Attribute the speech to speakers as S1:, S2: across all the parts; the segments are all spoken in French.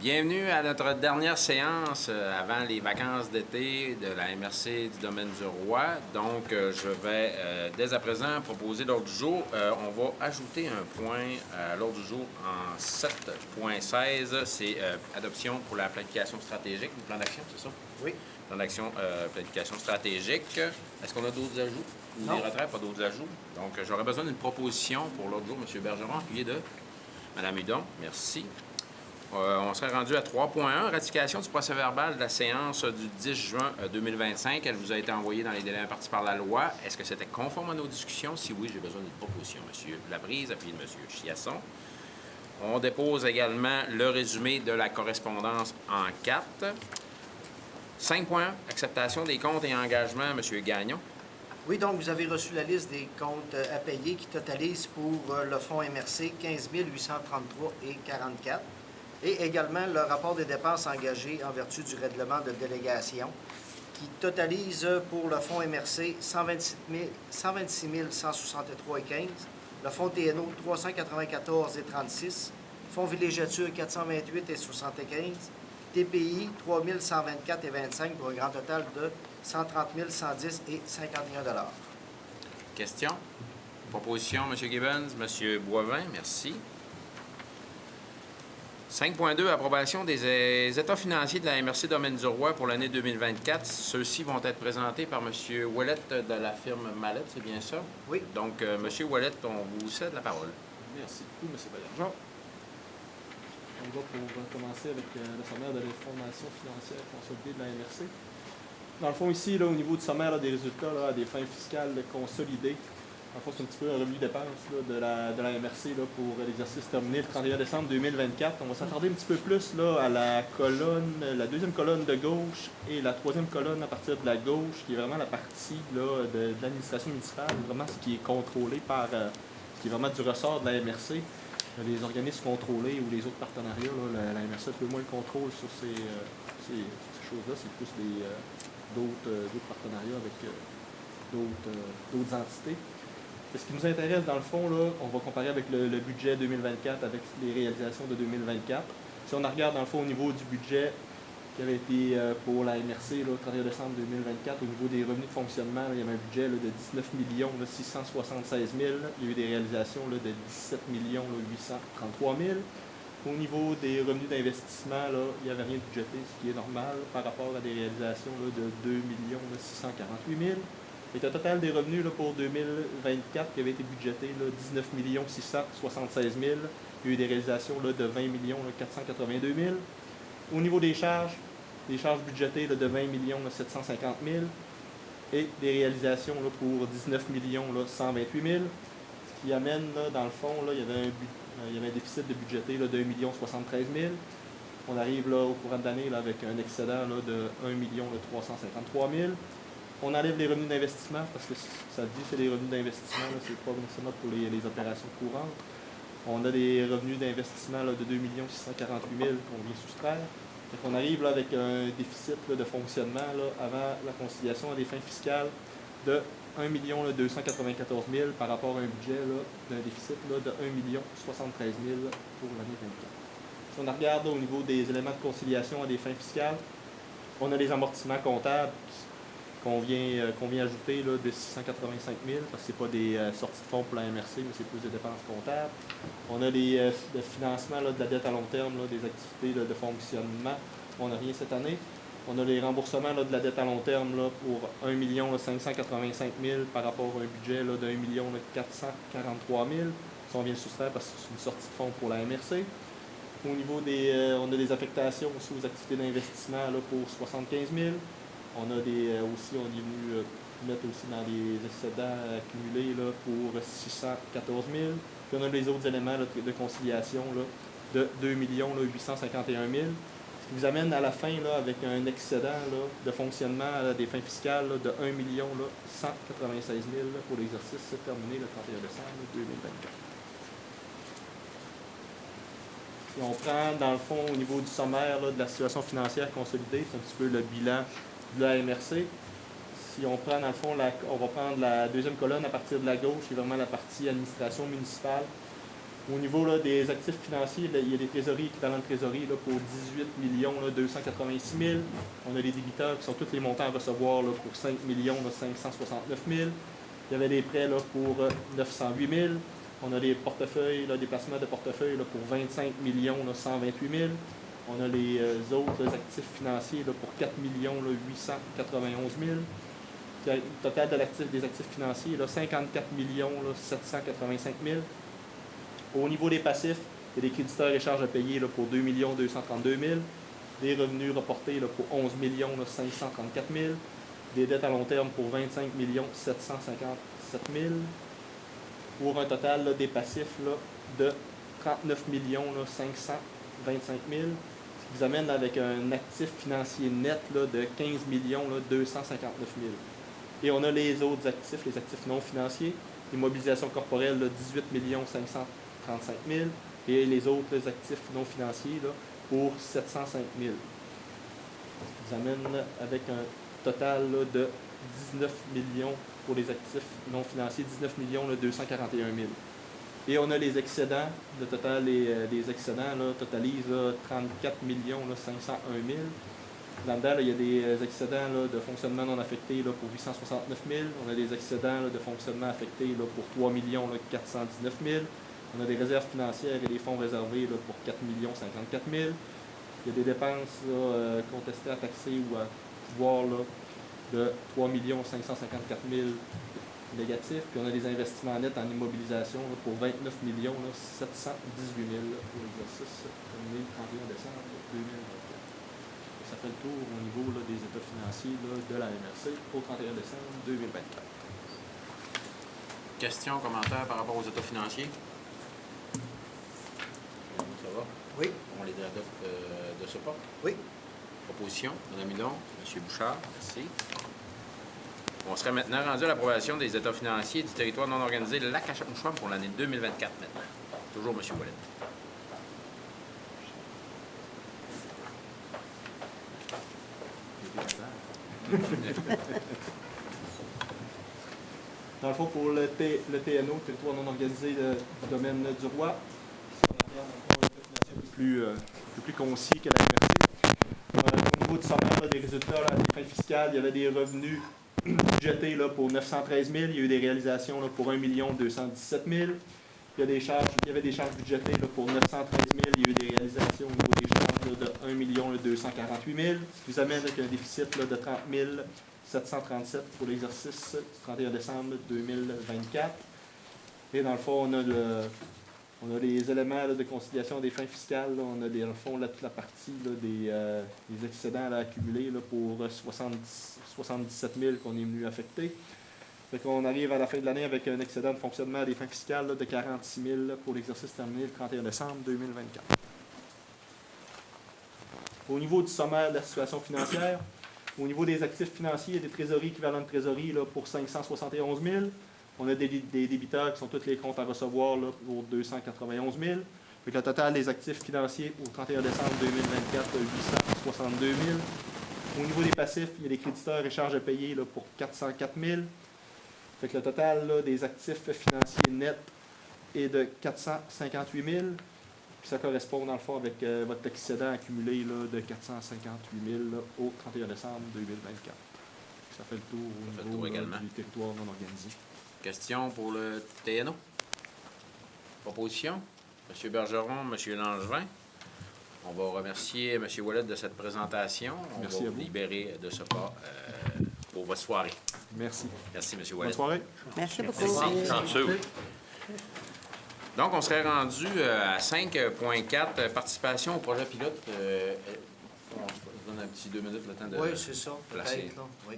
S1: Bienvenue à notre dernière séance avant les vacances d'été de la MRC du domaine du Roi. Donc, je vais dès à présent proposer l'ordre du jour. On va ajouter un point à l'ordre du jour en 7.16. C'est adoption pour la planification stratégique, le plan d'action, c'est ça?
S2: Oui.
S1: Plan d'action, planification stratégique. Est-ce qu'on a d'autres ajouts? Ou
S2: Non.
S1: des retraits, pas d'autres ajouts? Donc, j'aurais besoin d'une proposition pour l'ordre du jour, M. Bergeron, appuyé de Mme Hudon. Merci. On serait rendu à 3.1, ratification du procès-verbal de la séance du 10 juin 2025. Elle vous a été envoyée dans les délais impartis par la loi. Est-ce que c'était conforme à nos discussions? Si oui, j'ai besoin d'une proposition. M. Labrise, appuyé de M. Chiasson. On dépose également le résumé de la correspondance en 4. 5.1, acceptation des comptes et engagements. M. Gagnon.
S2: Oui, donc vous avez reçu la liste des comptes à payer qui totalisent pour le fonds MRC 15 833,44 et également le rapport des dépenses engagées en vertu du règlement de délégation qui totalise pour le fonds MRC 126 163,15, le fonds TNO 394,36, fonds villégiature 428,75, TPI 3124,25 pour un grand total de 130 110,51 $.
S1: Question? Proposition, M. Gibbons, M. Boivin, merci. 5.2, approbation des états financiers de la MRC Domaine du Roi pour l'année 2024. Ceux-ci vont être présentés par M. Ouellette de la firme Mallette, c'est bien ça?
S2: Oui.
S1: Donc, M. Ouellette, on vous cède la parole.
S3: Merci beaucoup, M. Bergeron. On va commencer avec le sommaire de l'information financière consolidée de la MRC. Dans le fond, ici, là, au niveau du sommaire des résultats à des fins fiscales consolidées, en fait, c'est un petit peu un revenu-dépense de la MRC pour l'exercice terminé le 31 décembre 2024. On va s'attarder un petit peu plus à la deuxième colonne de gauche et la troisième colonne à partir de la gauche, qui est vraiment la partie de l'administration municipale, vraiment ce qui est contrôlé par, ce qui est vraiment du ressort de la MRC. Les organismes contrôlés ou les autres partenariats, la MRC a un peu moins le contrôle sur ces choses-là. C'est plus d'autres partenariats avec d'autres entités. Et ce qui nous intéresse, dans le fond, on va comparer avec le budget 2024 avec les réalisations de 2024. Si on regarde, dans le fond, au niveau du budget qui avait été pour la MRC le 31 décembre 2024, au niveau des revenus de fonctionnement, il y avait un budget de 19 676 000. Il y a eu des réalisations de 17 833 000. Au niveau des revenus d'investissement, il n'y avait rien de budgété, ce qui est normal par rapport à des réalisations de 2 648 000. Et le total des revenus pour 2024 qui avait été budgété, 19 676 000. Il y a eu des réalisations de 20 482 000. Au niveau des charges budgétées de 20 750 000 et des réalisations pour 19 128 000. Ce qui amène, dans le fond, il y avait un déficit de budgété de 1 073 000. On arrive au courant de l'année avec un excédent de 1 353 000. On enlève les revenus d'investissement parce que ça dit que c'est des revenus d'investissement, c'est pas nécessairement pour les opérations courantes. On a des revenus d'investissement de 2 648 000 qu'on vient soustraire. Donc on arrive avec un déficit de fonctionnement avant la conciliation à des fins fiscales de 1 294 000 par rapport à un budget d'un déficit de 1 073 000 pour l'année 2024. Si on regarde au niveau des éléments de conciliation à des fins fiscales, on a les amortissements comptables qu'on vient ajouter de 685 000, parce que ce n'est pas des sorties de fonds pour la MRC, mais c'est plus des dépenses comptables. On a les financements de la dette à long terme, des activités de fonctionnement. On n'a rien cette année. On a les remboursements de la dette à long terme pour 1 585 000 par rapport à un budget de 1 443 000. Ça, on vient le soustraire parce que c'est une sortie de fonds pour la MRC. Au niveau on a des affectations aussi aux activités d'investissement pour 75 000. On est venu mettre aussi dans les excédents accumulés pour 614 000. Puis on a les autres éléments de conciliation de 2 851 000. Ce qui vous amène à la fin avec un excédent de fonctionnement des fins fiscales de 1 196 000 pour l'exercice terminé le 31 décembre 2024. Si on prend, dans le fond, au niveau du sommaire de la situation financière consolidée, c'est un petit peu le bilan de la MRC. Si on prend, dans le fond, on va prendre la deuxième colonne à partir de la gauche, qui est vraiment la partie administration municipale. Au niveau là, des actifs financiers, là, il y a des trésoreries, équivalents de trésorerie là, pour 18 286 000. On a les débiteurs qui sont tous les montants à recevoir là, pour 5 569 000. Il y avait des prêts là, pour 908 000. On a des portefeuilles, là, des placements de portefeuille là, pour 25 128 000. On a les autres actifs financiers là, pour 4 891 000. Le total de des actifs financiers, là, 54 785 000. Au niveau des passifs, il y a des créditeurs et charges à payer là, pour 2 232 000. Des revenus reportés là, pour 11 534 000. Des dettes à long terme pour 25 757 000. Pour un total là, des passifs là, de 39 525 000. Ce qui vous amène avec un actif financier net là, de 15 259 000. Et on a les autres actifs, les actifs non financiers. L'immobilisation corporelle, là, 18 535 000. Et les autres actifs non financiers là, pour 705 000. Ça vous amène avec un total là, de 19 millions pour les actifs non financiers, 19 241 000. Et on a les excédents. Le total des excédents là, totalise là, 34 501 000. Là-dedans, là, il y a des excédents là, de fonctionnement non affectés là, pour 869 000. On a des excédents là, de fonctionnement affectés là, pour 3 419 000. On a des réserves financières et des fonds réservés là, pour 4 54 000. Il y a des dépenses là, contestées à taxer ou à pouvoir là, de 3 554 000 négatifs. Puis on a des investissements nets en immobilisation là, pour 29 718 000 pour l'exercice terminé le 31 décembre 2024. Ça fait le tour au niveau là, des états financiers là, de la MRC au 31 décembre 2024.
S1: Questions, commentaires par rapport aux états financiers? Ça va?
S2: Oui.
S1: On les adopte de ce pas?
S2: Oui.
S1: Proposition, Mme Hudon, M. Bouchard, merci. On serait maintenant rendu à l'approbation des états financiers du territoire non organisé de Lac-Achapmouchouam pour l'année 2024 maintenant. Toujours M. Ouellet.
S3: Dans le fond, pour le TNO, territoire non organisé du domaine du roi, c'est plus concis que la MRC. Au niveau du sommaire des résultats, là, des fins fiscales, il y avait des revenus budgétés là, pour 913 000. Il y a eu des réalisations là, pour 1 217 000. Il y avait des charges budgétées là, pour 913 000. Il y a eu des réalisations au niveau des charges là, de 1 248 000. Ce qui vous amène avec un déficit là, de 30 737 pour l'exercice du 31 décembre 2024. Et dans le fond, on a les éléments là, de conciliation des fins fiscales. Là. On a dans le fond là, toute la partie là, des excédents là, accumulés là, pour 77 000 qu'on est venu affecter. Fait qu'on arrive à la fin de l'année avec un excédent de fonctionnement des fins fiscales là, de 46 000 là, pour l'exercice terminé le 31 décembre 2024. Au niveau du sommaire de la situation financière, au niveau des actifs financiers et des trésoreries équivalents de trésorerie là, pour 571 000. On a des débiteurs qui sont tous les comptes à recevoir là, pour 291 000. Fait que le total des actifs financiers au 31 décembre 2024, 862 000. Au niveau des passifs, il y a des créditeurs et charges à payer là, pour 404 000. Fait que le total là, des actifs financiers nets est de 458 000. Puis ça correspond dans le fond avec votre excédent accumulé là, de 458 000 là, au 31 décembre 2024. Ça fait le tour au niveau du territoire non organisé.
S1: Question pour le TNO? Proposition? M. Bergeron, M. Langevin. On va remercier M. Ouellet de cette présentation. On va vous libérer de ce pas pour votre soirée.
S3: Merci.
S1: Merci, M. Ouellet.
S3: Bonne soirée.
S4: Merci beaucoup.
S1: Merci. Chanceux. Donc, on serait rendu à 5.4, participation au projet pilote. On se donne un petit 2 minutes le temps de
S2: Oui, c'est ça.
S1: placer.
S2: Oui.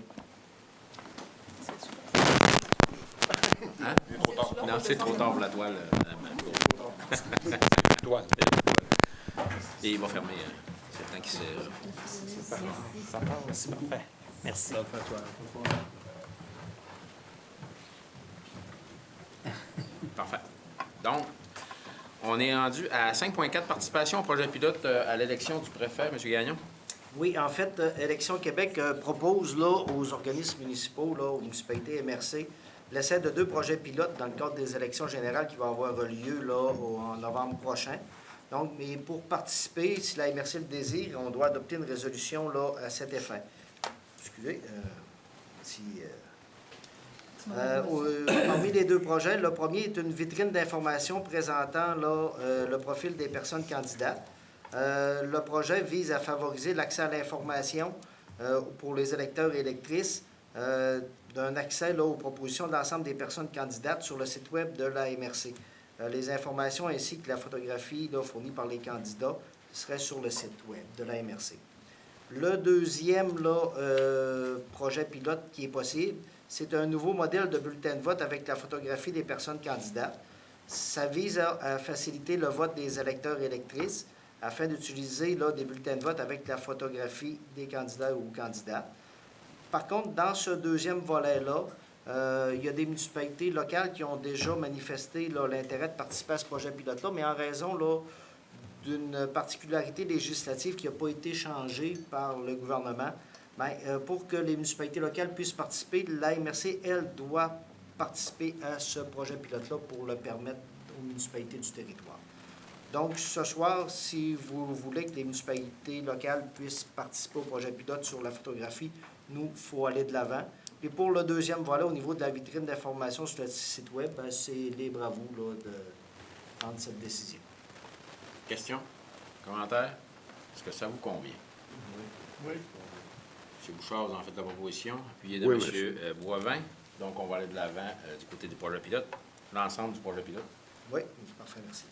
S1: Hein? Non, c'est trop tard pour la toile. Toile. Et il va fermer. C'est le temps qu'il se...
S4: Ça passe, c'est parfait. Merci.
S1: Parfait. Donc, on est rendu à 5.4, participation au projet pilote à l'élection du préfet. M. Gagnon.
S2: Oui, en fait, Élection Québec propose là, aux organismes municipaux, là, aux municipalités MRC, l'essai de 2 projets pilotes dans le cadre des élections générales qui vont avoir lieu là, en novembre prochain. Donc, mais pour participer, si la MRC le désire, on doit adopter une résolution là, à cet effet. Excusez. Parmi les 2 projets, le premier est une vitrine d'information présentant là, le profil des personnes candidates. Le projet vise à favoriser l'accès à l'information pour les électeurs et électrices, d'un accès là, aux propositions de l'ensemble des personnes candidates sur le site web de la MRC. Les informations ainsi que la photographie là, fournie par les candidats seraient sur le site web de la MRC. Le deuxième là, projet pilote qui est possible, c'est un nouveau modèle de bulletin de vote avec la photographie des personnes candidates. Ça vise à faciliter le vote des électeurs et électrices afin d'utiliser là, des bulletins de vote avec la photographie des candidats ou candidates. Par contre, dans ce deuxième volet-là, il y a des municipalités locales qui ont déjà manifesté l'intérêt de participer à ce projet pilote-là, mais en raison là, d'une particularité législative qui n'a pas été changée par le gouvernement, pour que les municipalités locales puissent participer, la MRC, elle, doit participer à ce projet pilote-là pour le permettre aux municipalités du territoire. Donc, ce soir, si vous voulez que les municipalités locales puissent participer au projet pilote sur la photographie, nous, il faut aller de l'avant. Puis pour le deuxième volet, au niveau de la vitrine d'information sur le site web, c'est libre à vous là, de prendre cette décision.
S1: Questions? Commentaires? Est-ce que ça vous convient?
S3: Oui.
S1: M. Bouchard, vous en faites la proposition, appuyé de
S5: Oui,
S1: M. Boivin. Donc, on va aller de l'avant du côté du projet pilote, l'ensemble du projet pilote.
S2: Oui, parfait, merci.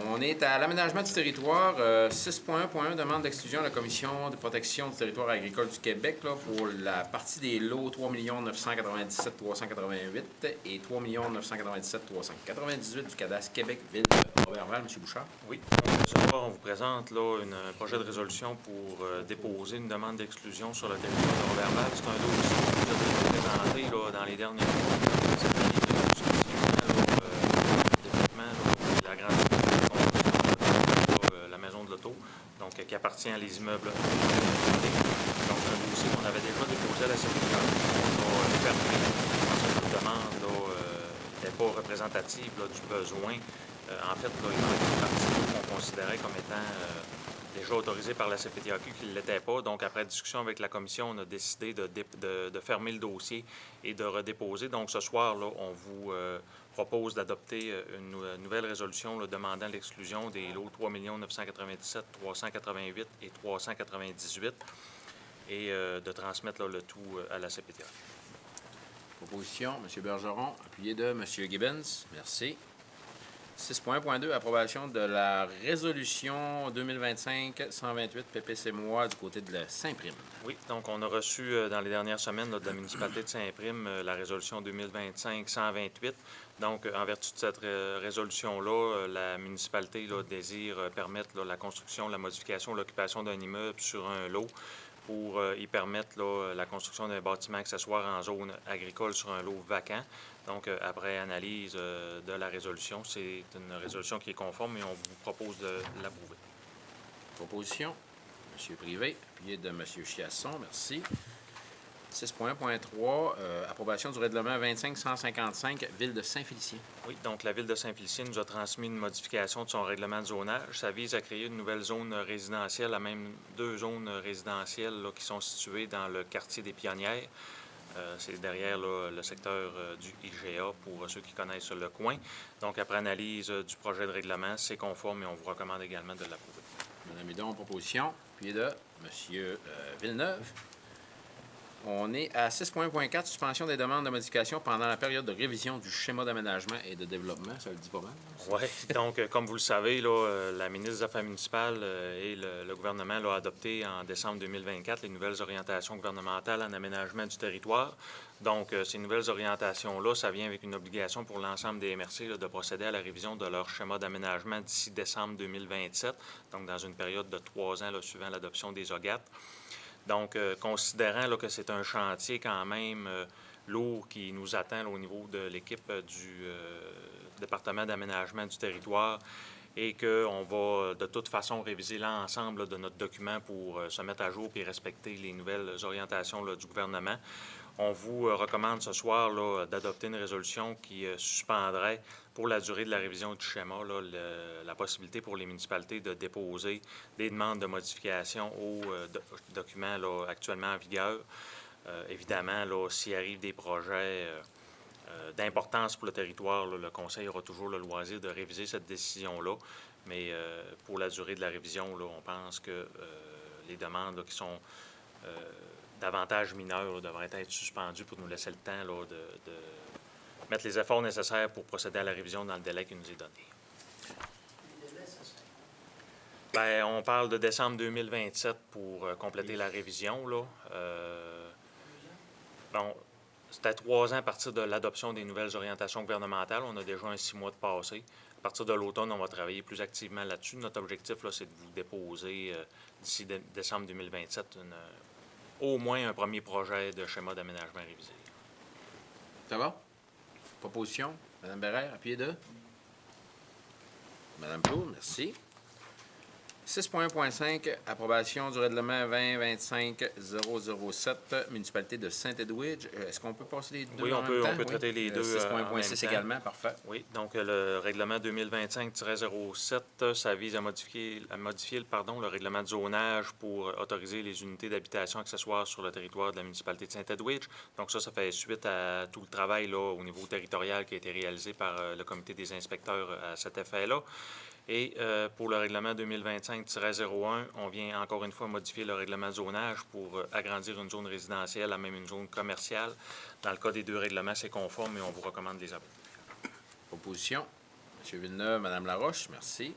S1: On est à l'aménagement du territoire. 6.1.1, demande d'exclusion de la Commission de protection du territoire agricole du Québec là, pour la partie des lots 3 997 388 et 3 997 398 du cadastre Québec-Ville de Roberval. M. Bouchard.
S6: Oui. Ce soir, on vous présente là, un projet de résolution pour déposer une demande d'exclusion sur le territoire de Roberval. C'est un dossier qui nous a été présenté là, dans les derniers mois. Cette année, la grande la maison de l'auto, donc qui appartient à les immeubles. Donc, c'est un dossier qu'on avait déjà déposé à la CPA. On a fermé parce que notre demande n'était pas représentative là, du besoin. En fait, là, il y en a une partie qu'on considérait comme étant déjà autorisée par la CPTAQ qui ne l'était pas. Donc, après discussion avec la commission, on a décidé de fermer le dossier et de redéposer. Donc, ce soir, là, on vous propose d'adopter une nouvelle résolution là, demandant l'exclusion des lots 3 997 388 et 398 et de transmettre là, le tout à la CPTAQ.
S1: Proposition, M. Bergeron, appuyé de M. Gibbons. Merci. 6.2, approbation de la résolution 2025-128 PPC-MOA du côté de la Saint-Prime.
S6: Oui, donc on a reçu dans les dernières semaines là, de la municipalité de Saint-Prime la résolution 2025-128. Donc, en vertu de cette résolution-là, la municipalité là, désire permettre là, la construction, la modification, l'occupation d'un immeuble sur un lot pour y permettre là, la construction d'un bâtiment accessoire en zone agricole sur un lot vacant. Donc, après analyse de la résolution, c'est une résolution qui est conforme et on vous propose de l'approuver.
S1: Proposition, M. Privé, appuyé de M. Chiasson. Merci. 6.1.3, approbation du règlement 25155, Ville de Saint-Félicien.
S6: Oui, donc la Ville de Saint-Félicien nous a transmis une modification de son règlement de zonage. Ça vise à créer une nouvelle zone résidentielle, à même 2 zones résidentielles là, qui sont situées dans le quartier des Pionnières. C'est derrière là, le secteur du IGA pour ceux qui connaissent le coin. Donc, après analyse du projet de règlement, c'est conforme et on vous recommande également de l'approuver.
S1: Madame Hudon, proposition, appuyé de M. Villeneuve. On est à 6.4, suspension des demandes de modification pendant la période de révision du schéma d'aménagement et de développement. Ça le dit pas mal.
S6: Oui, donc, comme vous le savez, là, la ministre des Affaires municipales et le gouvernement l'ont adopté en décembre 2024 les nouvelles orientations gouvernementales en aménagement du territoire. Donc, ces nouvelles orientations-là, ça vient avec une obligation pour l'ensemble des MRC là, de procéder à la révision de leur schéma d'aménagement d'ici décembre 2027, donc dans une période de 3 ans là, suivant l'adoption des OGAT. Donc, considérant là, que c'est un chantier quand même lourd qui nous attend là, au niveau de l'équipe du département d'aménagement du territoire et qu'on va de toute façon réviser l'ensemble de notre document pour se mettre à jour et respecter les nouvelles orientations là, du gouvernement, On vous recommande ce soir là, d'adopter une résolution qui suspendrait pour la durée de la révision du schéma là, la possibilité pour les municipalités de déposer des demandes de modification aux documents là, actuellement en vigueur. Évidemment, là, s'il arrive des projets d'importance pour le territoire, là, le Conseil aura toujours le loisir de réviser cette décision-là. Mais pour la durée de la révision, là, on pense que les demandes là, qui sont davantage mineures là, devraient être suspendues pour nous laisser le temps là, de mettre les efforts nécessaires pour procéder à la révision dans le délai qui nous est donné.
S2: Les délais, ça serait
S6: Bien, on parle de décembre 2027 pour compléter la révision. Là. Bon, c'était 3 ans à partir de l'adoption des nouvelles orientations gouvernementales. On a déjà un 6 mois de passé. À partir de l'automne, on va travailler plus activement là-dessus. Notre objectif, là, c'est de vous déposer d'ici décembre 2027 au moins un premier projet de schéma d'aménagement révisé.
S1: Ça va? Proposition. Mme Bérère, appuyez de. Mme Plourde, merci. 6.1.5, approbation du règlement 2025-007, municipalité de Saint-Edwidge. Est-ce qu'on peut passer les deux
S6: Oui,
S1: en
S6: on
S1: même
S6: peut,
S1: temps?
S6: on peut traiter les deux
S1: 6.1.6 également, parfait.
S6: Oui, donc le règlement 2025-07, ça vise à modifier le règlement de zonage pour autoriser les unités d'habitation accessoires sur le territoire de la municipalité de Saint-Edwidge. Donc ça fait suite à tout le travail là, au niveau territorial qui a été réalisé par le comité des inspecteurs à cet effet-là. Et pour le règlement 2025-01, on vient encore une fois modifier le règlement de zonage pour agrandir une zone résidentielle à même une zone commerciale. Dans le cas des deux règlements, c'est conforme et on vous recommande de les approuver.
S1: Proposition. M. Villeneuve, Mme Laroche, merci.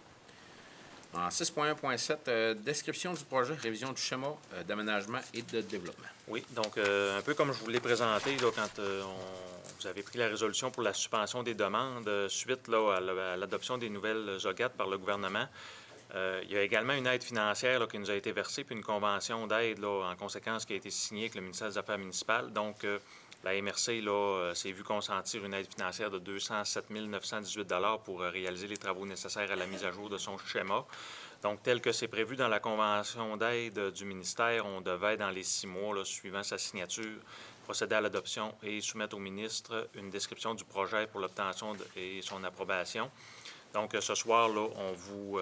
S1: En 6.1.7, description du projet, révision du schéma d'aménagement et de développement.
S6: Oui, donc un peu comme je vous l'ai présenté là, quand vous avez pris la résolution pour la suspension des demandes suite là, à l'adoption des nouvelles OGAT par le gouvernement. Il y a également une aide financière là, qui nous a été versée, puis une convention d'aide en conséquence qui a été signée avec le ministère des Affaires municipales. Donc, la MRC s'est vu consentir une aide financière de 207 918 $ pour réaliser les travaux nécessaires à la mise à jour de son schéma. Donc, tel que c'est prévu dans la convention d'aide du ministère, on devait, dans les 6 mois là, suivant sa signature, procéder à l'adoption et soumettre au ministre une description du projet pour l'obtention et son approbation. Donc, ce soir, là, on vous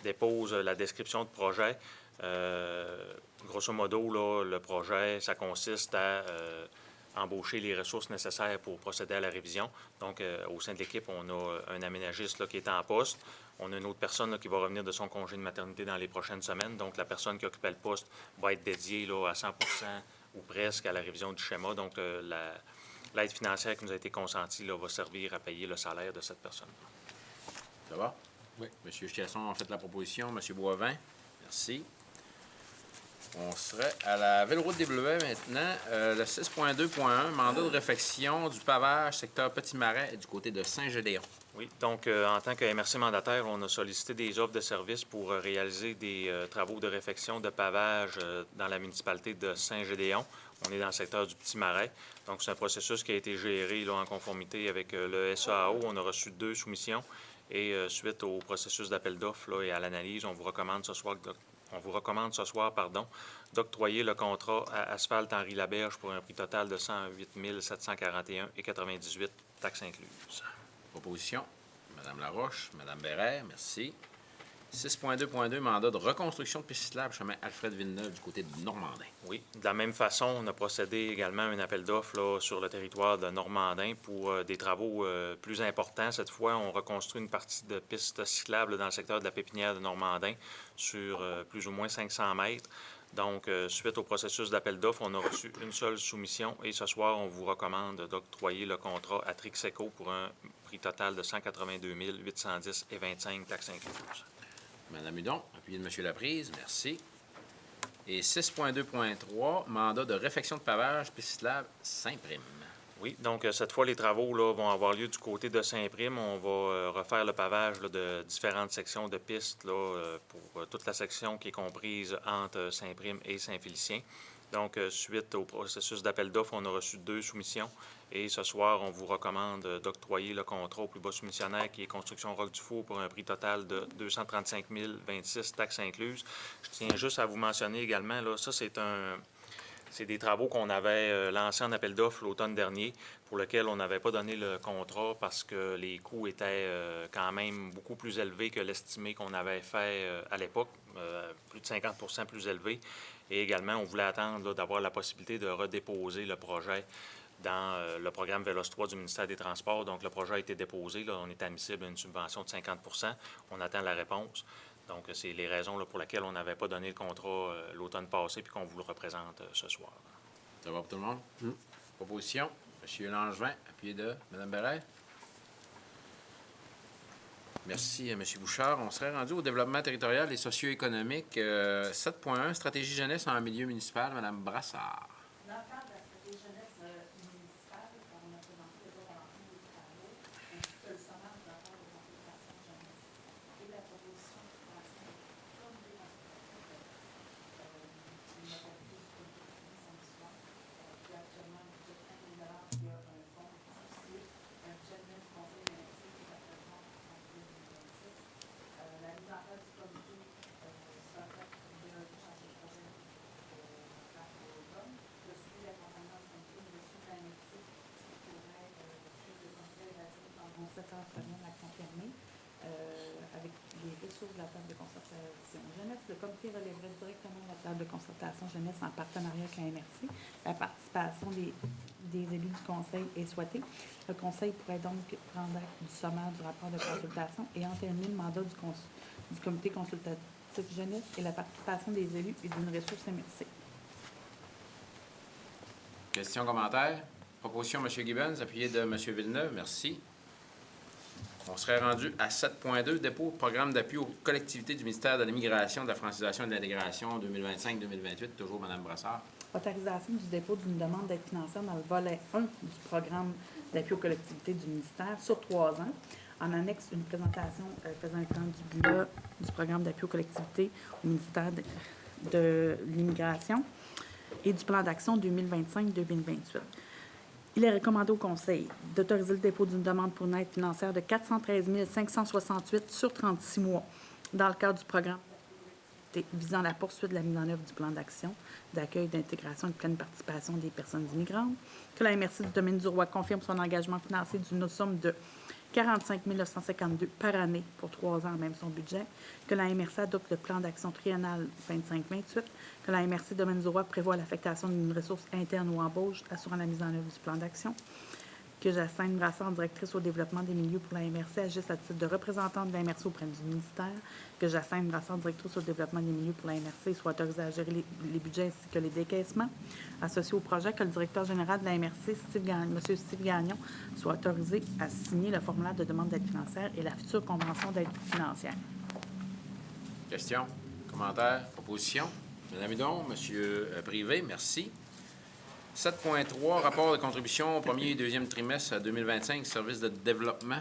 S6: dépose la description de projet. Grosso modo, là, le projet, ça consiste à embaucher les ressources nécessaires pour procéder à la révision. Donc, au sein de l'équipe, on a un aménagiste là, qui est en poste. On a une autre personne là, qui va revenir de son congé de maternité dans les prochaines semaines. Donc, la personne qui occupait le poste va être dédiée là, à 100 ou presque à la révision du schéma. Donc, l'aide financière qui nous a été consentie là, va servir à payer le salaire de cette personne.
S1: Ça va?
S4: Oui.
S1: M. Chiasson a fait la proposition. M. Boivin, merci. On serait à la Ville-Route des Bleuets maintenant. Le 6.2.1, mandat de réfection du pavage secteur Petit-Marais du côté de Saint-Gédéon.
S6: Oui, donc en tant que MRC mandataire, on a sollicité des offres de services pour réaliser des travaux de réfection de pavage dans la municipalité de Saint-Gédéon. On est dans le secteur du Petit-Marais. Donc, c'est un processus qui a été géré là, en conformité avec le SAO. On a reçu 2 soumissions et suite au processus d'appel d'offres et à l'analyse, on vous recommande ce soir d'octroyer le contrat à Asphalt Henri Laberge pour un prix total de 108 741,98 taxes incluses.
S1: Proposition. Mme Laroche, Mme Bérère, merci. 6.2.2, mandat de reconstruction de piste cyclable chemin Alfred Villeneuve du côté de Normandin.
S6: Oui, de la même façon, on a procédé également à un appel d'offres là, sur le territoire de Normandin pour des travaux plus importants. Cette fois, on reconstruit une partie de piste cyclable dans le secteur de la pépinière de Normandin sur plus ou moins 500 mètres. Donc, suite au processus d'appel d'offres, on a reçu une seule soumission et ce soir, on vous recommande d'octroyer le contrat à Trixeco pour un prix total de 182 810,25 taxes incluses.
S1: Mme Hudon, appuyé de M. Laprise, merci. Et 6.2.3, mandat de réfection de pavage piste cyclable Saint-Prime.
S6: Oui, donc cette fois, les travaux là, vont avoir lieu du côté de Saint-Prime. On va refaire le pavage là, de différentes sections de pistes là, pour toute la section qui est comprise entre Saint-Prime et Saint-Félicien. Donc, suite au processus d'appel d'offres, on a reçu 2 soumissions. Et ce soir, on vous recommande d'octroyer le contrat au plus bas soumissionnaire qui est Construction Roc-du-Four pour un prix total de 235 026 taxes incluses. Je tiens juste à vous mentionner également, là, ça, c'est C'est des travaux qu'on avait lancés en appel d'offres l'automne dernier, pour lequel on n'avait pas donné le contrat parce que les coûts étaient quand même beaucoup plus élevés que l'estimé qu'on avait fait à l'époque, plus de 50 plus élevé. Et également, on voulait attendre là, d'avoir la possibilité de redéposer le projet dans le programme Vélos 3 du ministère des Transports. Donc, le projet a été déposé. Là, on est admissible à une subvention de 50 %. On attend la réponse. Donc, c'est les raisons là, pour lesquelles on n'avait pas donné le contrat l'automne passé puis qu'on vous le représente ce soir.
S1: Ça va pour tout le monde? Proposition. M. Langevin, appuyé de Mme Belair. Merci, M. Bouchard. On serait rendu au développement territorial et socio-économique. 7.1, stratégie jeunesse en milieu municipal, Mme Brassard.
S5: Dans le cadre de la stratégie jeunesse municipale, on a présenté les autres avancées des travaux, ainsi que le sommaire du rapport de consultation jeunesse et la proposition de création de comité consultatif jeunesse. Une modalité du comité samedi soir, qui a actuellement un budget de 5 000 $, qui a un fonds associé, un budget de du conseil municipal qui est à présent en 2026. La mise en place du comité sera faite de changer de projet le suivi d'accompagnement de santé, le suivi de la médecine qui pourrait suivre le conseil évalué pendant 7 heures semaine à confirmer avec les ressources de la table de concertation jeunesse. Le comité relèverait directement la table de concertation jeunesse en partenariat avec la MRC. La participation des élus du conseil est souhaitée. Le conseil pourrait donc prendre acte du sommaire du rapport de consultation et entériner le mandat du comité consultatif jeunesse et la participation des élus et d'une ressource MRC.
S1: Questions, commentaires? Proposition, M. Gibbons, appuyé de M. Villeneuve. Merci. On serait rendu à 7.2, dépôt programme d'appui aux collectivités du ministère de l'Immigration, de la francisation et de l'intégration 2025-2028. Toujours Mme Brassard.
S5: Autorisation du dépôt d'une demande d'aide financière dans le volet 1 du programme d'appui aux collectivités du ministère sur 3 ans. En annexe, une présentation présentant du bilan du programme d'appui aux collectivités au ministère de l'Immigration et du plan d'action 2025-2028. Il est recommandé au Conseil d'autoriser le dépôt d'une demande pour une aide financière de 413 568 sur 36 mois dans le cadre du programme visant la poursuite de la mise en œuvre du plan d'action, d'accueil, d'intégration et de pleine participation des personnes immigrantes. Que la MRC du domaine du Roi confirme son engagement financier d'une somme de 45 952 par année pour 3 ans, même son budget. Que la MRC adopte le plan d'action triennal 25-28. Que la MRC Domaine du Roi prévoit l'affectation d'une ressource interne ou embauche assurant la mise en œuvre du plan d'action. Que Jacinthe Brassard, directrice au développement des milieux pour la MRC, agisse à titre de représentante de la MRC auprès du ministère. Que Jacinthe Brassard, directrice au développement des milieux pour la MRC, soit autorisée à gérer les budgets ainsi que les décaissements associés au projet. Que le directeur général de la MRC, M. Steve Gagnon, soit autorisé à signer le formulaire de demande d'aide financière et la future convention d'aide financière.
S1: Questions, commentaires, propositions? Mme Hudon, M. Privé, merci. 7.3, rapport de contribution au premier et deuxième trimestre 2025, service de développement.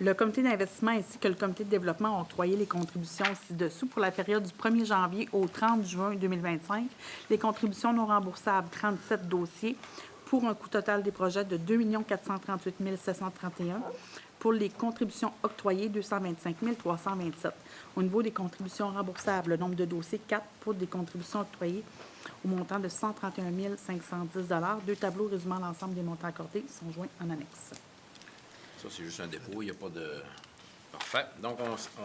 S5: Le comité d'investissement ainsi que le comité de développement ont octroyé les contributions ci-dessous pour la période du 1er janvier au 30 juin 2025. Les contributions non remboursables, 37 dossiers, pour un coût total des projets de 2 438 731. Pour les contributions octroyées, 225 327. Au niveau des contributions remboursables, le nombre de dossiers, 4 pour des contributions octroyées au montant de 131 510 $. 2 tableaux résumant l'ensemble des montants accordés sont joints en annexe.
S1: Ça, c'est juste un dépôt, il n'y a pas de... Parfait. Donc,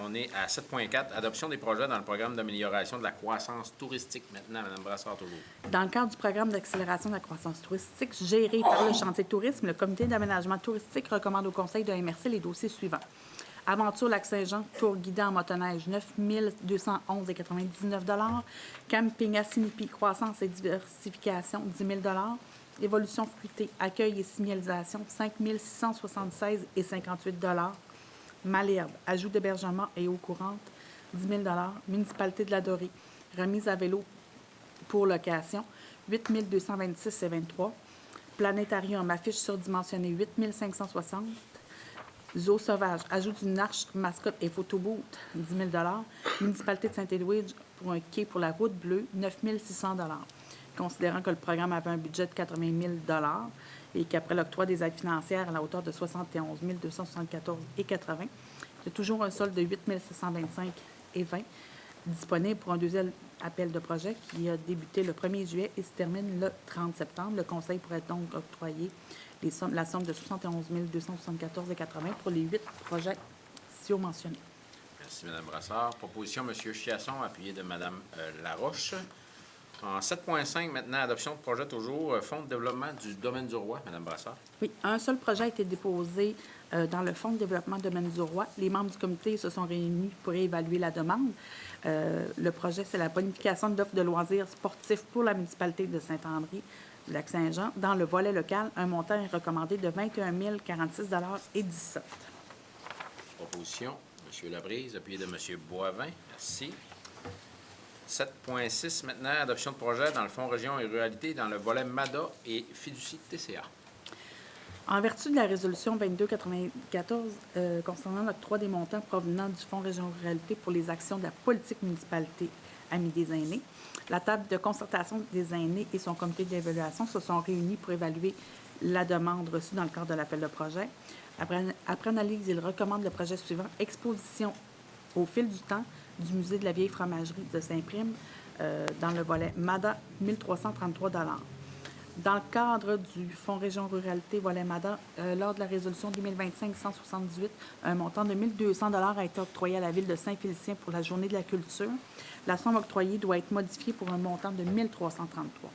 S1: on est à 7.4, adoption des projets dans le programme d'amélioration de la croissance touristique. Maintenant, Mme Brassard, toujours.
S5: Dans le cadre du programme d'accélération de la croissance touristique géré par le Chantier Tourisme, le comité d'aménagement touristique recommande au Conseil de MRC les dossiers suivants. Aventure Lac-Saint-Jean, tour guidé en motoneige, 9 211,99 $. Camping Assinipi, croissance et diversification, 10 000 $. Évolution fruitée, accueil et signalisation, 5 676,58 $. Malherbe, ajout d'hébergement et eau courante, 10 000 $. Municipalité de la Dorée, remise à vélo pour location, 8 226,23 $. Planétarium, affiche surdimensionnée, 8 560 $. Zoo sauvage, ajout d'une arche, mascotte et photoboot, 10 000 $. Municipalité de Saint-Édouard pour un quai pour la route bleue, 9 600 $. Considérant que le programme avait un budget de 80 000 $ et qu'après l'octroi des aides financières à la hauteur de 71 274,80 $, il y a toujours un solde de 8 725,20 $. disponible pour un deuxième appel de projet qui a débuté le 1er juillet et se termine le 30 septembre. Le Conseil pourrait donc octroyer la somme de 71 274,80 pour les 8 projets ci-haut mentionnés.
S1: Merci, Mme Brassard. Proposition, M. Chiasson, appuyé de Mme Laroche. En 7.5, maintenant, adoption de projet toujours, Fonds de développement du domaine du roi, Mme Brassard.
S5: Oui, un seul projet a été déposé dans le Fonds de développement domaine du roi. Les membres du comité se sont réunis pour évaluer la demande. Le projet, c'est la bonification d'offres de loisirs sportifs pour la municipalité de Saint-André du Lac-Saint-Jean. Dans le volet local, un montant est recommandé de 21 046,17 $.
S1: Proposition, M. Labrise, appuyé de M. Boivin. Merci. 7.6, maintenant, adoption de projet dans le Fonds Région et Ruralité dans le volet MADA et Fiducie TCA.
S5: En vertu de la résolution 2294 concernant l'octroi des montants provenant du Fonds Région Ruralité pour les actions de la politique municipalité Amis des aînés, la table de concertation des aînés et son comité d'évaluation se sont réunis pour évaluer la demande reçue dans le cadre de l'appel de projet. Après analyse, ils recommandent le projet suivant: exposition au fil du temps du Musée de la vieille fromagerie de Saint-Prime dans le volet MADA, 1 333 $. Dans le cadre du Fonds Région Ruralité, volet MADA, lors de la résolution 2025-178, un montant de 1 200 $ a été octroyé à la Ville de Saint-Félicien pour la Journée de la culture. La somme octroyée doit être modifiée pour un montant de 1 333 $.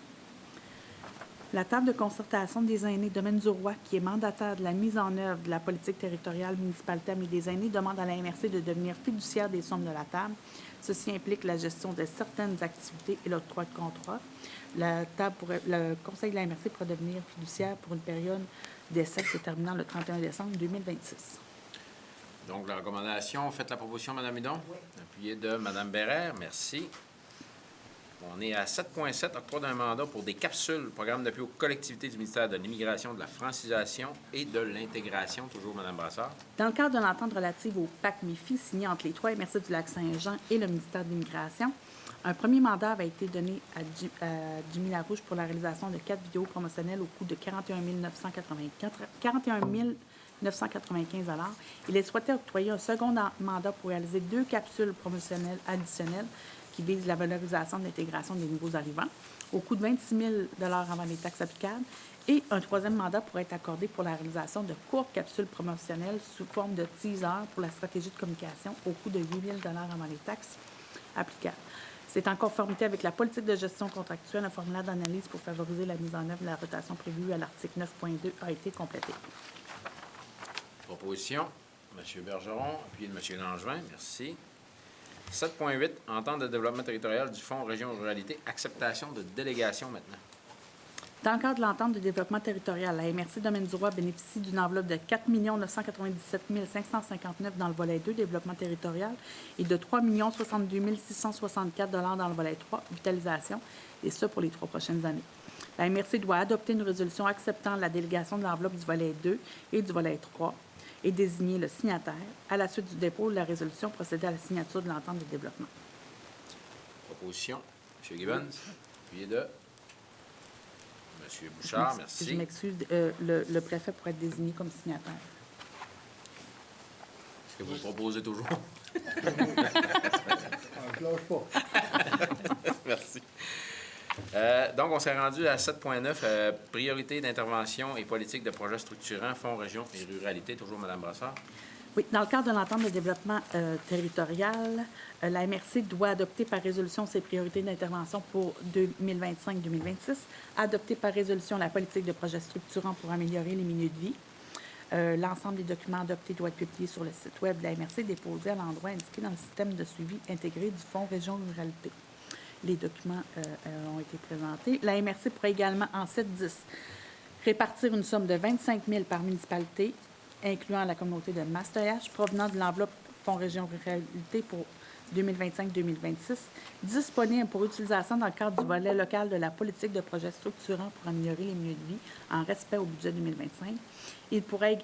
S5: La table de concertation des aînés Domaine du Roi, qui est mandataire de la mise en œuvre de la politique territoriale municipalité Amis des aînés, demande à la MRC de devenir fiduciaire des sommes de la table. Ceci implique la gestion de certaines activités et l'octroi de contrats. Le Conseil de la MRC pourrait devenir fiduciaire pour une période d'essai se terminant le 31 décembre 2026.
S1: Donc, la recommandation, faites la proposition, Mme Hudon. Oui. Appuyé de Mme Bérère. Merci. On est à 7.7, octroi d'un mandat pour des capsules, programme d'appui aux collectivités du ministère de l'Immigration, de la francisation et de l'intégration. Toujours, Mme Brassard.
S5: Dans le cadre de l'entente relative au PAC-MIFI signé entre les 3 MRC du Lac-Saint-Jean et le ministère de l'Immigration, un premier mandat avait été donné à Jimmy Larouche pour la réalisation de 4 vidéos promotionnelles au coût de 41 995 $. Il est souhaité octroyer un second mandat pour réaliser 2 capsules promotionnelles additionnelles qui visent la valorisation de l'intégration des nouveaux arrivants au coût de 26 000 $ avant les taxes applicables, et un troisième mandat pourrait être accordé pour la réalisation de courtes capsules promotionnelles sous forme de teaser pour la stratégie de communication au coût de 8 000 $ avant les taxes applicables. C'est en conformité avec la politique de gestion contractuelle. Un formulaire d'analyse pour favoriser la mise en œuvre de la rotation prévue à l'article 9.2 a été complété.
S1: Proposition, M. Bergeron, appuyé de M. Langevin. Merci. 7.8, entente de développement territorial du Fonds Région Ruralité, acceptation de délégation maintenant.
S5: Dans le cadre de l'entente de développement territorial, la MRC Domaine du Roi bénéficie d'une enveloppe de 4 997 559 dans le volet 2, développement territorial, et de 3 062 664 $ dans le volet 3, vitalisation, et ce pour les 3 prochaines années. La MRC doit adopter une résolution acceptant la délégation de l'enveloppe du volet 2 et du volet 3 et désigner le signataire. À la suite du dépôt de la résolution, procéder à la signature de l'entente de développement.
S1: Proposition, M. Gibbons, appuyé de M. Bouchard. Merci.
S5: Je m'excuse, le préfet pourrait être désigné comme signataire.
S1: Est-ce que vous proposez toujours?
S2: Cloche pas.
S1: Merci. Donc, on s'est rendu à 7.9, priorité d'intervention et politique de projets structurants, Fonds, Région et Ruralité. Toujours, Mme Brassard.
S5: Oui, dans le cadre de l'entente de développement territorial, la MRC doit adopter par résolution ses priorités d'intervention pour 2025-2026, adopter par résolution la politique de projets structurants pour améliorer les milieux de vie. L'ensemble des documents adoptés doit être publié sur le site Web de la MRC, déposé à l'endroit indiqué dans le système de suivi intégré du Fonds Région Ruralité. Les documents ont été présentés. La MRC pourrait également, en 7-10, répartir une somme de 25 000 par municipalité, incluant la communauté de Mastoyache, provenant de l'enveloppe Fonds Région Ruralité pour 2025-2026, disponible pour utilisation dans le cadre du volet local de la politique de projets structurants pour améliorer les milieux de vie en respect au budget 2025.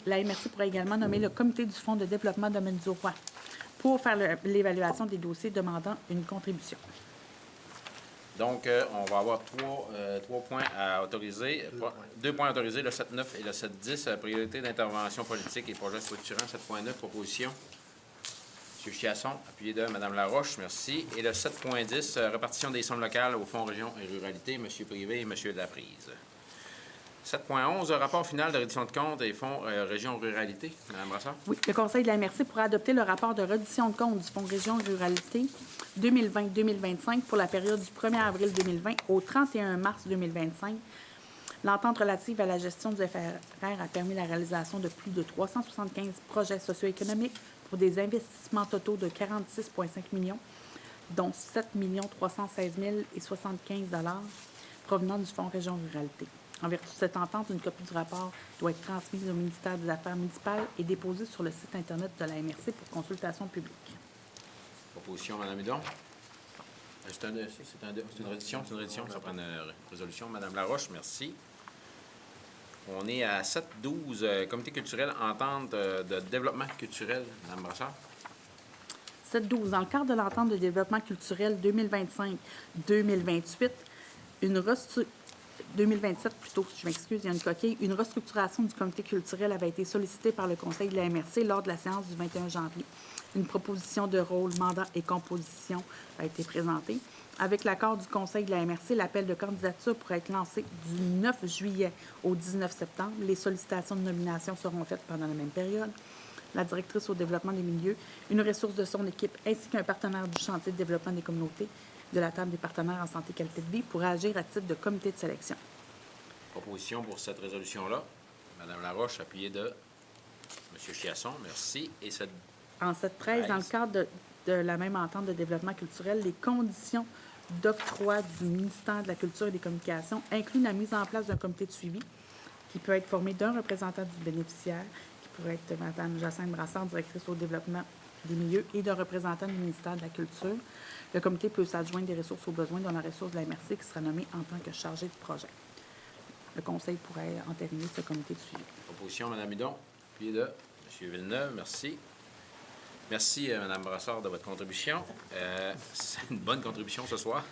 S5: La MRC pourrait également nommer le comité du Fonds de développement Domaine du Roi pour faire l'évaluation des dossiers demandant une contribution.
S1: Donc, on va avoir trois points à autoriser. 2 points autorisés, le 7.9 et le 7.10, priorité d'intervention politique et projets structurants. 7.9, proposition. M. Chiasson, appuyé de Mme Laroche, merci. Et le 7.10, répartition des sommes locales au Fonds Région et Ruralité, M. Privé et M. Laprise. 7.11, rapport final de reddition de comptes des Fonds Région Ruralité. Mme Brassard.
S5: Oui, le Conseil de la MRC pourra adopter le rapport de reddition de comptes du Fonds Région Ruralité 2020-2025 pour la période du 1er avril 2020 au 31 mars 2025. L'entente relative à la gestion du FRR a permis la réalisation de plus de 375 projets socio-économiques pour des investissements totaux de 46,5 millions, dont 7 316 075 provenant du Fonds Région Ruralité. En vertu de cette entente, une copie du rapport doit être transmise au ministère des Affaires municipales et déposée sur le site Internet de la MRC pour consultation publique.
S1: Proposition, Mme Hudon. C'est une reddition, ça prend une résolution. Mme Laroche, merci. On est à 7.12, Comité culturel, entente de développement culturel. Mme Brassard.
S5: 7.12. Dans le cadre de l'entente de développement culturel 2025-2028, 2027 plutôt, je m'excuse, il y a une coquille. Une restructuration du comité culturel avait été sollicitée par le Conseil de la MRC lors de la séance du 21 janvier. Une proposition de rôle, mandat et composition a été présentée. Avec l'accord du Conseil de la MRC, l'appel de candidature pourrait être lancé du 9 juillet au 19 septembre. Les sollicitations de nomination seront faites pendant la même période. La directrice au développement des milieux, une ressource de son équipe ainsi qu'un partenaire du chantier de développement des communautés de la table des partenaires en santé et qualité de vie pourraient agir à titre de comité de sélection.
S1: Proposition pour cette résolution-là. Mme Laroche, appuyée de M. Chiasson, merci. Et cette...
S5: En 7.13, dans le cadre de la même entente de développement culturel, les conditions d'octroi du ministère de la Culture et des Communications incluent la mise en place d'un comité de suivi qui peut être formé d'un représentant du bénéficiaire, qui pourrait être Mme Jacinthe Brassard, directrice au développement des milieux, et d'un représentant du ministère de la Culture. Le comité peut s'adjoindre des ressources aux besoins dans la ressource de la MRC qui sera nommée en tant que chargé de projet. Le Conseil pourrait entériner ce comité de suivi.
S1: Proposition, Mme Hudon, appuyée de M. Villeneuve, merci. Merci, Mme Brassard, de votre contribution. C'est une bonne contribution ce soir.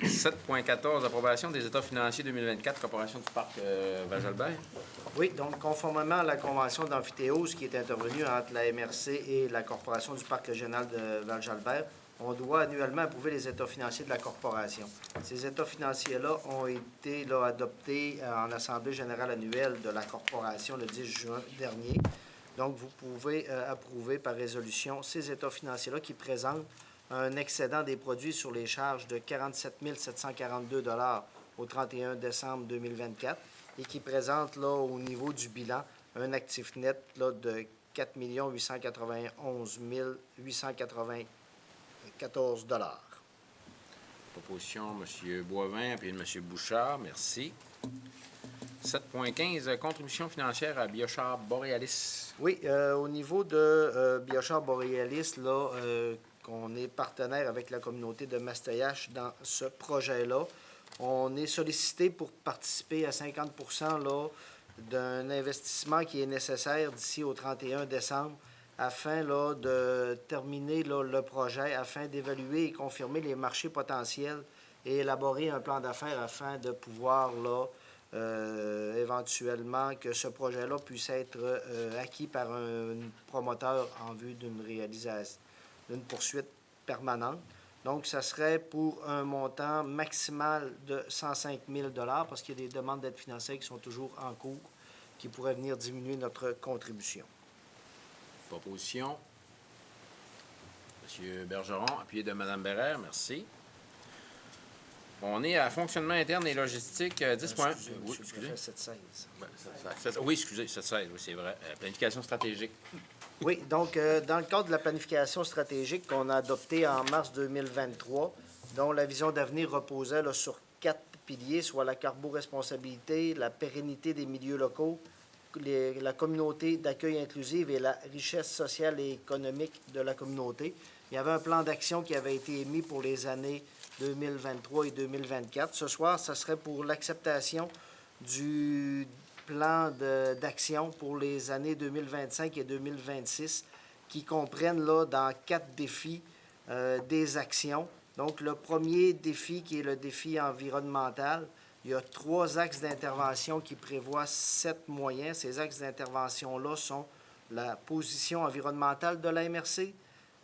S1: 7.14, approbation des états financiers 2024, Corporation du Parc Val-Jalbert.
S2: Oui, donc conformément à la convention d'amphithéose qui est intervenue entre la MRC et la Corporation du Parc régional de Val-Jalbert, on doit annuellement approuver les états financiers de la corporation. Ces états financiers-là ont été adoptés en Assemblée générale annuelle de la corporation le 10 juin dernier. Donc, vous pouvez approuver par résolution ces états financiers-là qui présentent un excédent des produits sur les charges de 47 742 $ au 31 décembre 2024 et qui présentent là, au niveau du bilan un actif net là, de 4 891 894 $.
S1: Proposition, M. Boivin, puis M. Bouchard, merci. 7.15, contribution financière à Biochar Borealis.
S2: Oui, au niveau de Biochar Borealis, là, qu'on est partenaire avec la communauté de Mastayache dans ce projet-là, on est sollicité pour participer à 50 là, d'un investissement qui est nécessaire d'ici au 31 décembre afin là, de terminer là, le projet, afin d'évaluer et confirmer les marchés potentiels et élaborer un plan d'affaires afin de pouvoir là, éventuellement que ce projet-là puisse être acquis par un promoteur en vue d'une réalisation, d'une poursuite permanente. Donc, ça serait pour un montant maximal de 105 000 $ parce qu'il y a des demandes d'aide financière qui sont toujours en cours, qui pourraient venir diminuer notre contribution.
S1: Proposition. M. Bergeron, appuyé de Mme Bérère, merci. On est à fonctionnement interne et logistique, 10.1. Oui, excusez.
S2: 716.
S1: Oui, excusez, 716, oui, c'est vrai. Planification stratégique.
S2: Oui, donc, dans le cadre de la planification stratégique qu'on a adoptée en mars 2023, dont la vision d'avenir reposait là, sur 4 piliers, soit la carbo-responsabilité, la pérennité des milieux locaux, la communauté d'accueil inclusive et la richesse sociale et économique de la communauté. Il y avait un plan d'action qui avait été émis pour les années 2023 et 2024. Ce soir, ce serait pour l'acceptation du plan d'action pour les années 2025 et 2026 qui comprennent là, dans 4 défis des actions. Donc, le premier défi qui est le défi environnemental, il y a 3 axes d'intervention qui prévoient 7 moyens. Ces axes d'intervention-là sont la position environnementale de la MRC,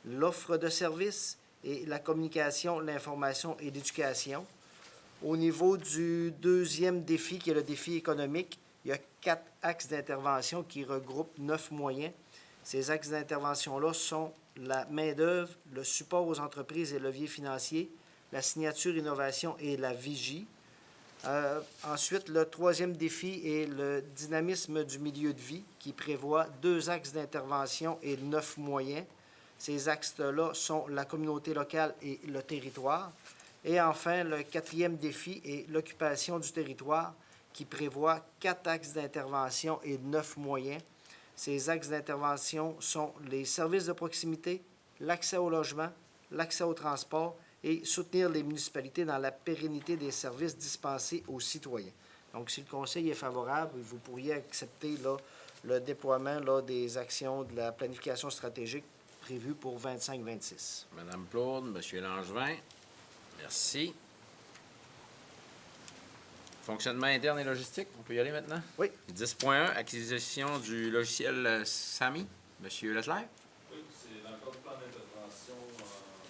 S2: l'offre de services et la communication, l'information et l'éducation. Au niveau du deuxième défi, qui est le défi économique, il y a 4 axes d'intervention qui regroupent 9 moyens. Ces axes d'intervention-là sont la main-d'œuvre, le support aux entreprises et leviers financiers, la signature innovation et la vigie. Ensuite, le troisième défi est le dynamisme du milieu de vie qui prévoit 2 axes d'intervention et 9 moyens. Ces axes-là sont la communauté locale et le territoire. Et enfin, le quatrième défi est l'occupation du territoire qui prévoit 4 axes d'intervention et 9 moyens. Ces axes d'intervention sont les services de proximité, l'accès au logement, l'accès au transport et soutenir les municipalités dans la pérennité des services dispensés aux citoyens. Donc, si le Conseil est favorable, vous pourriez accepter là, le déploiement là, des actions de la planification stratégique prévue pour 25-26.
S1: Madame Claude, Monsieur Langevin, merci. Fonctionnement interne et logistique, on peut y aller maintenant?
S2: Oui.
S1: 10.1, acquisition du logiciel SAMI. Monsieur Leclerc?
S7: Oui, c'est dans le cadre du plan d'intervention en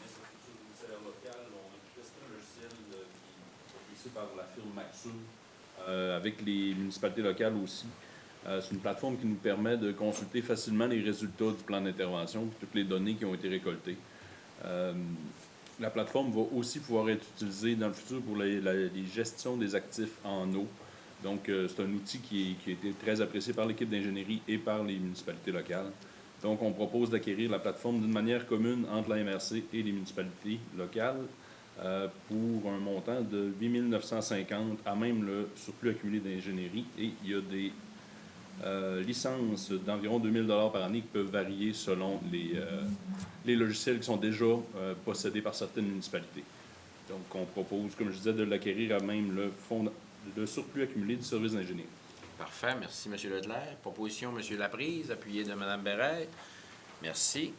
S7: infrastructure routière locale. On a testé un logiciel qui est propulsé par la firme Maxur, avec les municipalités locales aussi. C'est une plateforme qui nous permet de consulter facilement les résultats du plan d'intervention, toutes les données qui ont été récoltées. La plateforme va aussi pouvoir être utilisée dans le futur pour les gestions des actifs en eau. Donc, c'est un outil qui a été très apprécié par l'équipe d'ingénierie et par les municipalités locales. Donc, on propose d'acquérir la plateforme d'une manière commune entre la MRC et les municipalités locales pour un montant de 8 950 à même le surplus accumulé d'ingénierie. Et il y a des licences d'environ 2 000 par année qui peuvent varier selon les logiciels qui sont déjà possédés par certaines municipalités. Donc, on propose, comme je disais, de l'acquérir à même le surplus accumulé du service d'ingénierie.
S1: Parfait, merci, M. Leclerc. Proposition, M. Laprise, appuyé de Mme Bérard. Merci.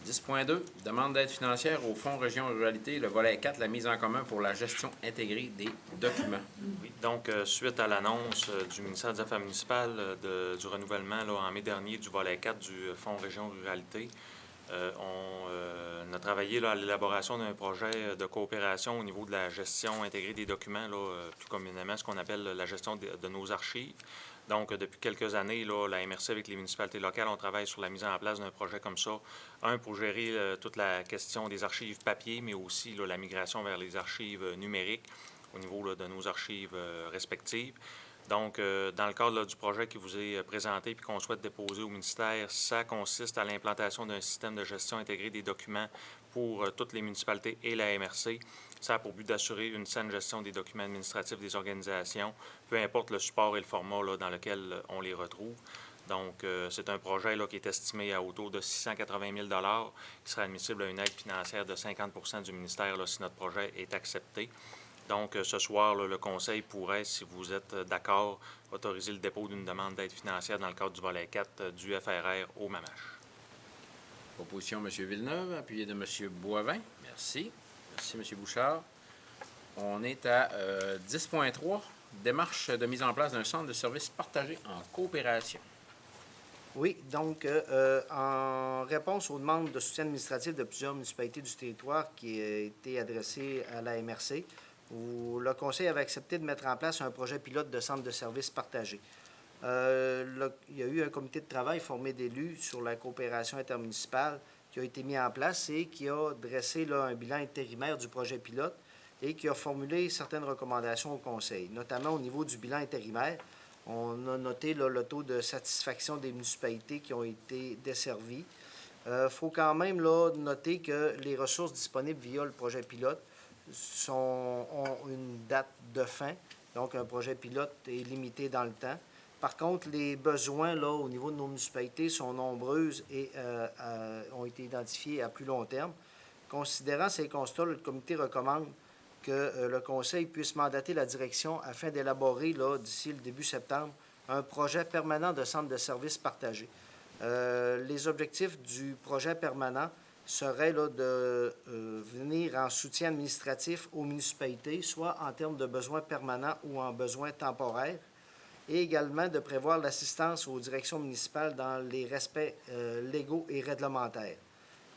S1: 10.2, demande d'aide financière au Fonds Région Ruralité, le volet 4, la mise en commun pour la gestion intégrée des documents.
S6: Oui, donc, suite à l'annonce du ministère des Affaires municipales du renouvellement là, en mai dernier du volet 4 du Fonds Région Ruralité, on a travaillé là, à l'élaboration d'un projet de coopération au niveau de la gestion intégrée des documents, là, plus communément ce qu'on appelle la gestion de nos archives. Donc, depuis quelques années, là, la MRC avec les municipalités locales, on travaille sur la mise en place d'un projet comme ça. Un, pour gérer toute la question des archives papier, mais aussi là, la migration vers les archives numériques au niveau là, de nos archives respectives. Donc, dans le cadre là, du projet qui vous est présenté et qu'on souhaite déposer au ministère, ça consiste à l'implantation d'un système de gestion intégré des documents pour toutes les municipalités et la MRC. Ça a pour but d'assurer une saine gestion des documents administratifs des organisations, peu importe le support et le format là, dans lequel on les retrouve. Donc, c'est un projet là, qui est estimé à autour de 680 000 qui sera admissible à une aide financière de 50 du ministère là, si notre projet est accepté. Donc, ce soir, là, le Conseil pourrait, si vous êtes d'accord, autoriser le dépôt d'une demande d'aide financière dans le cadre du volet 4 du FRR au MAMACH.
S1: Proposition, M. Villeneuve, appuyé de M. Boivin. Merci. Merci, M. Bouchard. On est à 10.3, démarche de mise en place d'un centre de services partagé en coopération.
S2: Oui, donc, en réponse aux demandes de soutien administratif de plusieurs municipalités du territoire qui a été adressées à la MRC, où le Conseil avait accepté de mettre en place un projet pilote de centre de services partagé. Il y a eu un comité de travail formé d'élus sur la coopération intermunicipale qui a été mis en place et qui a dressé là, un bilan intérimaire du projet pilote et qui a formulé certaines recommandations au Conseil, notamment au niveau du bilan intérimaire. On a noté là, le taux de satisfaction des municipalités qui ont été desservies. Il faut quand même là, noter que les ressources disponibles via le projet pilote ont une date de fin, donc un projet pilote est limité dans le temps. Par contre, les besoins là, au niveau de nos municipalités sont nombreuses et ont été identifiés à plus long terme. Considérant ces constats, le comité recommande que le Conseil puisse mandater la direction afin d'élaborer, là, d'ici le début septembre, un projet permanent de centre de services partagé. Les objectifs du projet permanent seraient là, de venir en soutien administratif aux municipalités, soit en termes de besoins permanents ou en besoins temporaires, et également de prévoir l'assistance aux directions municipales dans les respects légaux et réglementaires.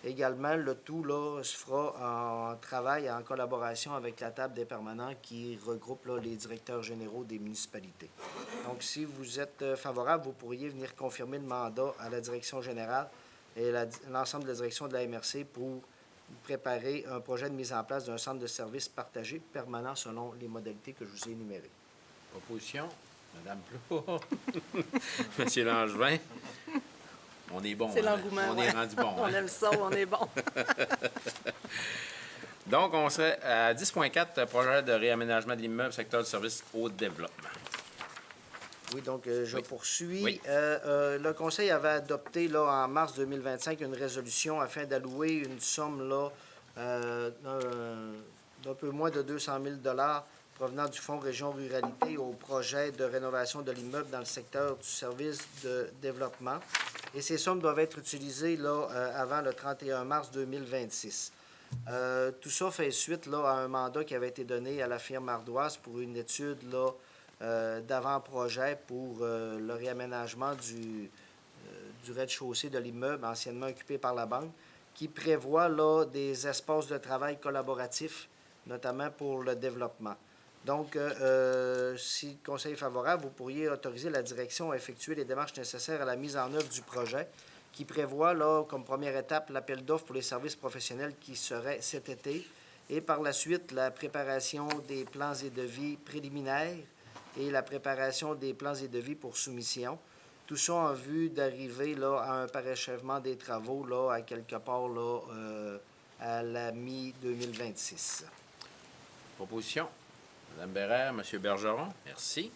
S2: Également, le tout là, se fera en travail, en collaboration avec la table des permanents qui regroupe là, les directeurs généraux des municipalités. Donc, si vous êtes favorable, vous pourriez venir confirmer le mandat à la direction générale et l'ensemble de la direction de la MRC pour préparer un projet de mise en place d'un centre de services partagé permanent selon les modalités que je vous ai énumérées.
S1: Opposition? Madame Plot. Monsieur Langevin? On est bon.
S5: C'est
S1: hein?
S5: l'engouement,
S1: On
S5: ouais.
S1: est rendu bon.
S5: On
S1: hein?
S5: aime ça, on est bon.
S1: Donc, on serait à 10.4, projet de réaménagement de l'immeuble, secteur du service au développement.
S2: Oui, donc je
S1: Oui.
S2: poursuis.
S1: Oui.
S2: Le Conseil avait adopté là, en mars 2025 une résolution afin d'allouer une somme là, d'un peu moins de 200 000 provenant du Fonds Région Ruralité au projet de rénovation de l'immeuble dans le secteur du service de développement. Et ces sommes doivent être utilisées là, avant le 31 mars 2026. Tout ça fait suite là, à un mandat qui avait été donné à la firme ardoise pour une étude là, d'avant-projet pour le réaménagement du rez-de-chaussée de l'immeuble anciennement occupé par la banque, qui prévoit là, des espaces de travail collaboratifs, notamment pour le développement. Donc, si le Conseil est favorable, vous pourriez autoriser la direction à effectuer les démarches nécessaires à la mise en œuvre du projet, qui prévoit là, comme première étape l'appel d'offres pour les services professionnels qui serait cet été, et par la suite la préparation des plans et devis préliminaires et la préparation des plans et devis pour soumission. Tout ça en vue d'arriver là, à un parachèvement des travaux là, à quelque part là, à la mi-2026.
S1: Proposition. Madame Bérère, Monsieur Bergeron, merci.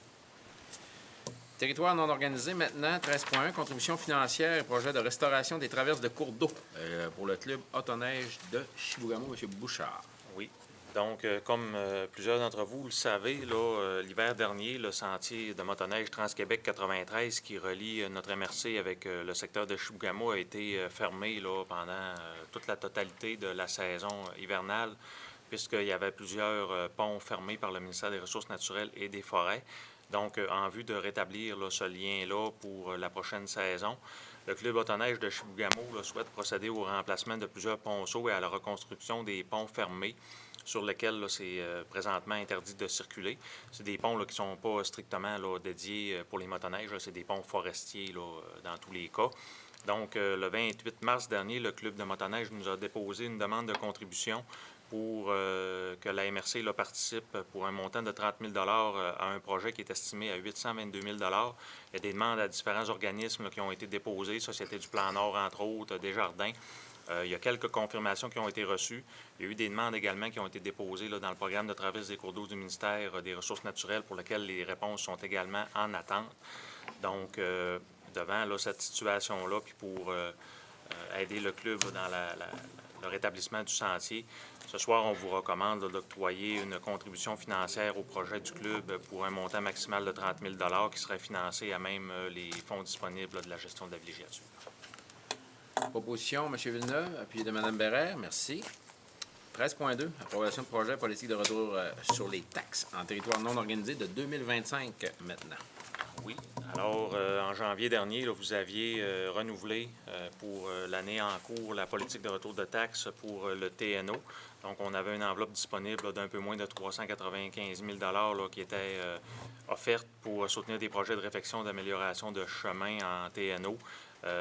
S1: Territoire non organisé maintenant, 13.1, contribution financière et projet de restauration des traverses de cours d'eau pour le club Autoneige de Chibougamau, Monsieur Bouchard.
S6: Oui. Donc, comme plusieurs d'entre vous le savez, là, l'hiver dernier, le sentier de motoneige Trans-Québec 93 qui relie notre MRC avec le secteur de Chibougamau a été fermé là, pendant toute la totalité de la saison hivernale, puisqu'il y avait plusieurs ponts fermés par le ministère des Ressources naturelles et des Forêts. Donc, en vue de rétablir là, ce lien-là pour la prochaine saison, le Club Autoneige de Chibougamau là, souhaite procéder au remplacement de plusieurs ponceaux et à la reconstruction des ponts fermés sur lesquels c'est présentement interdit de circuler. C'est des ponts là, qui ne sont pas strictement là, dédiés pour les motoneiges. C'est des ponts forestiers là, dans tous les cas. Donc, le 28 mars dernier, le Club de motoneige nous a déposé une demande de contribution pour que la MRC là, participe pour un montant de 30 000 à un projet qui est estimé à 822 000 Il y a des demandes à différents organismes là, qui ont été déposées, Société du Plan Nord, entre autres, Desjardins. Il y a quelques confirmations qui ont été reçues. Il y a eu des demandes également qui ont été déposées là, dans le programme de traverse des cours d'eau du ministère des Ressources naturelles pour lesquelles les réponses sont également en attente. Donc, devant là, cette situation-là, puis pour aider le club dans le rétablissement du sentier, ce soir, on vous recommande d'octroyer une contribution financière au projet du club pour un montant maximal de 30 000 qui serait financé à même les fonds disponibles là, de la gestion de la villégiature.
S1: Proposition, M. Villeneuve, appuyé de Mme Bérère, merci. 13.2, approbation de projet politique de retour sur les taxes en territoire non organisé de 2025 maintenant.
S6: Oui. Alors, en janvier dernier, là, vous aviez renouvelé pour l'année en cours la politique de retour de taxes pour le TNO. Donc, on avait une enveloppe disponible d'un peu moins de 395 000 là, qui était offerte pour soutenir des projets de réfection d'amélioration de chemin en TNO.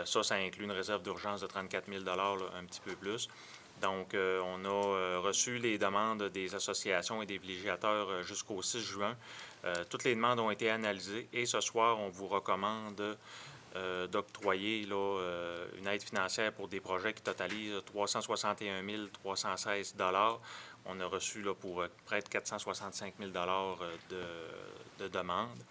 S6: Ça inclut une réserve d'urgence de 34 000 là, un petit peu plus. Donc, on a reçu les demandes des associations et des villégiateurs jusqu'au 6 juin. Toutes les demandes ont été analysées et ce soir, on vous recommande d'octroyer une aide financière pour des projets qui totalisent 361 316 On a reçu là, pour près de 465 000 de demandes.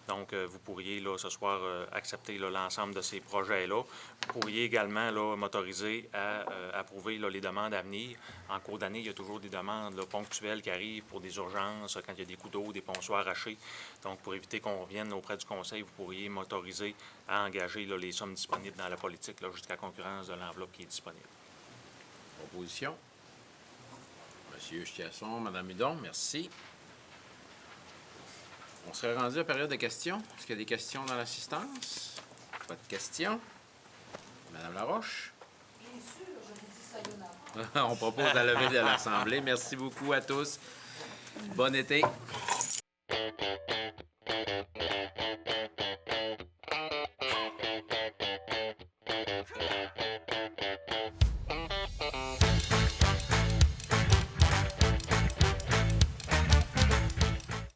S6: Donc, vous pourriez, là, ce soir, accepter l'ensemble de ces projets-là. Vous pourriez également là, m'autoriser à approuver là, les demandes à venir. En cours d'année, il y a toujours des demandes là, ponctuelles qui arrivent pour des urgences, quand il y a des coups d'eau, des ponceaux arrachés. Donc, pour éviter qu'on revienne auprès du Conseil, vous pourriez m'autoriser à engager là, les sommes disponibles dans la politique là, jusqu'à concurrence de l'enveloppe qui est disponible.
S1: Proposition. Monsieur Chiasson, Mme Hudon, merci. On serait rendu à la période de questions. Est-ce qu'il y a des questions dans l'assistance? Pas de questions. Madame Laroche?
S8: Bien sûr, je vous dis
S1: On propose la levée de l'Assemblée. Merci beaucoup à tous. Bon été.